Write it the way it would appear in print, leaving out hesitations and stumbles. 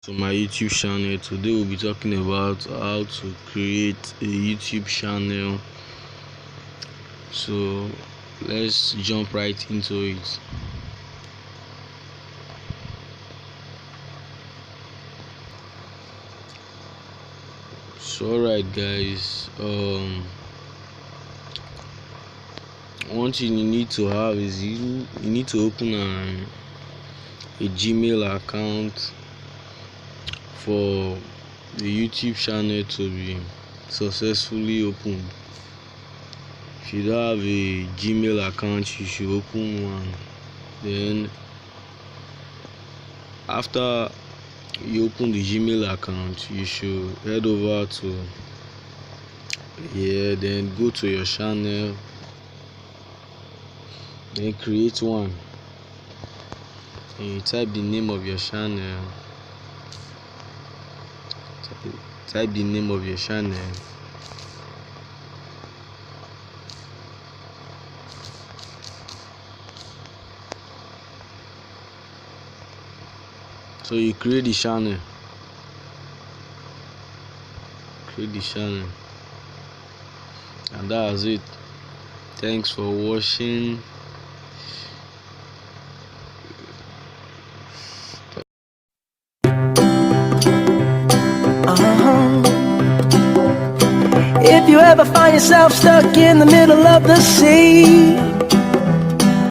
To my YouTube channel. Today we'll be talking about how to create a YouTube channel. So let's jump right into it. So alright guys, one thing you need to have is you need to open a Gmail account for the YouTube channel to be successfully opened. If you don't have a Gmail account, you should open one. Then after you open the Gmail account, you should head over to here, then go to your channel, then create one, and you type the name of your channel. Type the name of your channel. So you create the channel. And that's it. Thanks for watching. If you ever find yourself stuck in the middle of the sea,